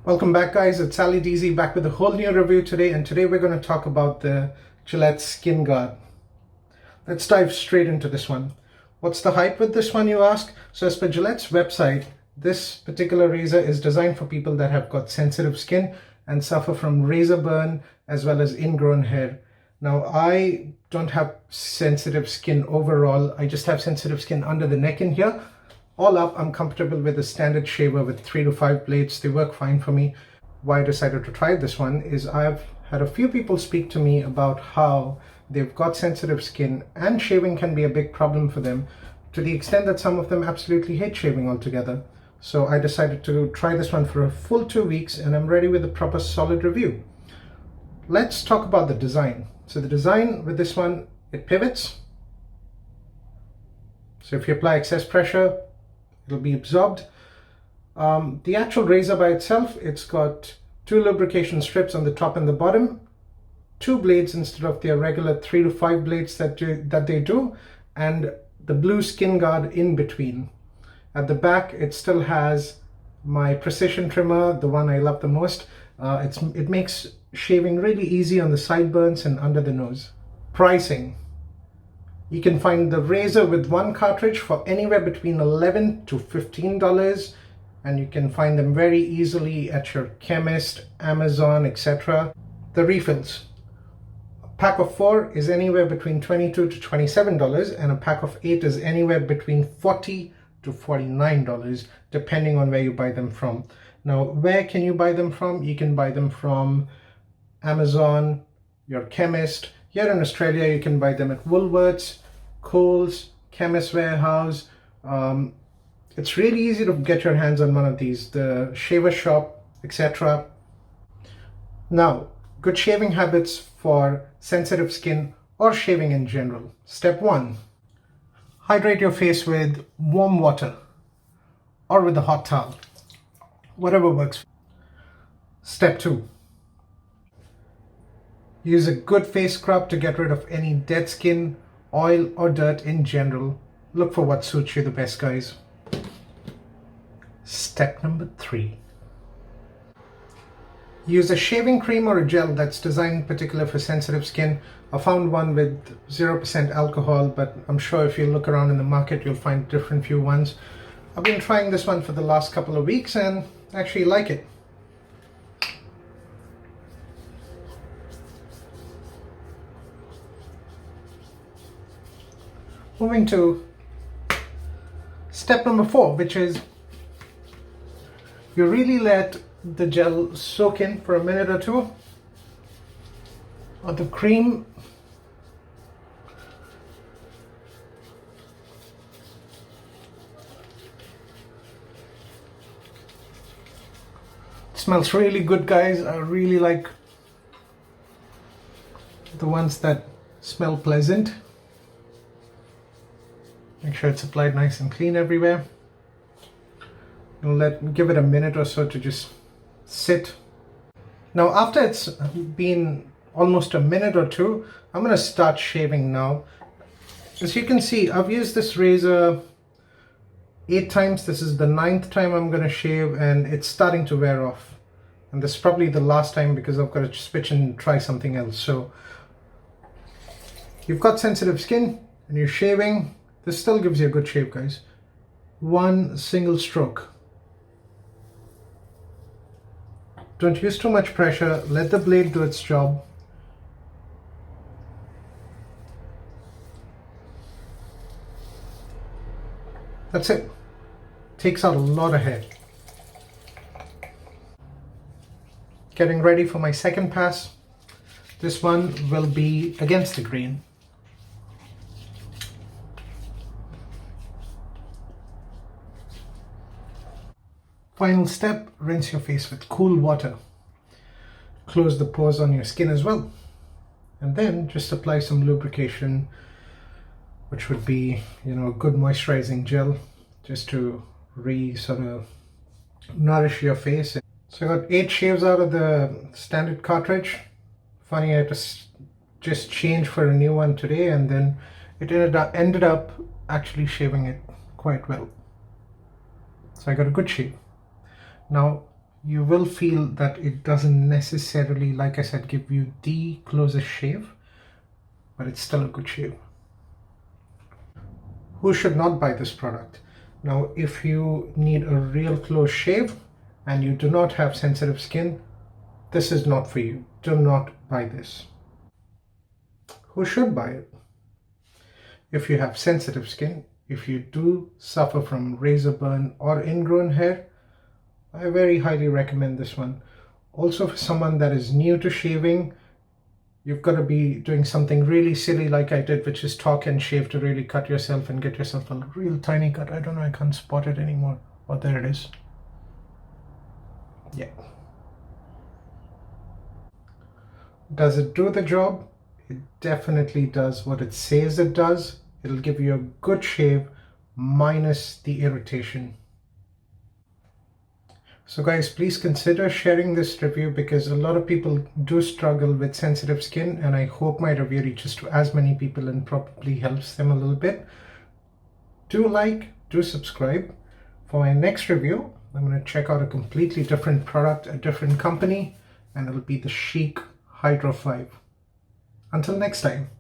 Welcome back, guys. It's Ali DZ back with a whole new review today, and today we're going to talk about the Gillette Skin Guard. Let's dive straight into this one. What's the hype with this one, you ask? So as per Gillette's website, this particular razor is designed for people that have got sensitive skin and suffer from razor burn as well as ingrown hair. Now, I don't have sensitive skin overall. I just have sensitive skin under the neck in here. All up, I'm comfortable with a standard shaver with 3 to 5 blades. They work fine for me. Why I decided to try this one is I've had a few people speak to me about how they've got sensitive skin and shaving can be a big problem for them, to the extent that some of them absolutely hate shaving altogether. So I decided to try this one for a full 2 weeks, and I'm ready with a proper solid review. Let's talk about the design. So the design with this one, it pivots. So if you apply excess pressure, it'll be absorbed. The actual razor by itself, it's got 2 lubrication strips on the top and the bottom, 2 blades instead of their regular 3 to 5 blades that they do, and the blue skin guard in between. At the back, it still has my precision trimmer, the one I love the most. It makes shaving really easy on the sideburns and under the nose. Pricing. You can find the razor with one cartridge for anywhere between $11 to $15, and you can find them very easily at your chemist, Amazon, etc. The refills. A pack of 4 is anywhere between $22 to $27, and a pack of 8 is anywhere between $40 to $49, depending on where you buy them from. Now, where can you buy them from? You can buy them from Amazon, your chemist. Here in Australia, you can buy them at Woolworths, Coles, Chemist Warehouse. It's really easy to get your hands on one of these, the Shaver Shop, etc. Now, good shaving habits for sensitive skin or shaving in general. Step 1, hydrate your face with warm water or with a hot towel, whatever works. Step 2, use a good face scrub to get rid of any dead skin, oil or dirt in general. Look for what suits you the best, guys. Step number 3. Use a shaving cream or a gel that's designed in particular for sensitive skin. I found one with 0% alcohol, but I'm sure if you look around in the market, you'll find different few ones. I've been trying this one for the last couple of weeks and actually like it. Moving to step number 4, which is you really let the gel soak in for a minute or two, or the cream. It smells really good, guys. I really like the ones that smell pleasant. Make sure it's applied nice and clean everywhere. Give it a minute or so to just sit. Now, after it's been almost a minute or two, I'm going to start shaving now. As you can see, I've used this razor 8 times. This is the 9th time I'm going to shave, and it's starting to wear off. And this is probably the last time because I've got to switch and try something else. So, you've got sensitive skin and you're shaving. This still gives you a good shave, guys. One single stroke. Don't use too much pressure. Let the blade do its job. That's it. Takes out a lot of hair. Getting ready for my second pass. This one will be against the grain. Final step, rinse your face with cool water. Close the pores on your skin as well. And then just apply some lubrication, which would be, a good moisturizing gel, just to sort of nourish your face. So I got 8 shaves out of the standard cartridge. Funny, I had to just change for a new one today, and then it ended up actually shaving it quite well. So I got a good shave. Now, you will feel that it doesn't necessarily, like I said, give you the closest shave, but it's still a good shave. Who should not buy this product? Now, if you need a real close shave and you do not have sensitive skin, this is not for you. Do not buy this. Who should buy it? If you have sensitive skin, if you do suffer from razor burn or ingrown hair, I very highly recommend this one. Also, for someone that is new to shaving, you've got to be doing something really silly like I did, which is talk and shave to really cut yourself and get yourself a real tiny cut. I don't know, I can't spot it anymore. Oh, there it is. Yeah. Does it do the job? It definitely does what it says it does. It'll give you a good shave minus the irritation. So guys, please consider sharing this review because a lot of people do struggle with sensitive skin, and I hope my review reaches to as many people and probably helps them a little bit. Do like, do subscribe. For my next review, I'm going to check out a completely different product, a different company, and it'll be the Chic Hydro 5. Until next time.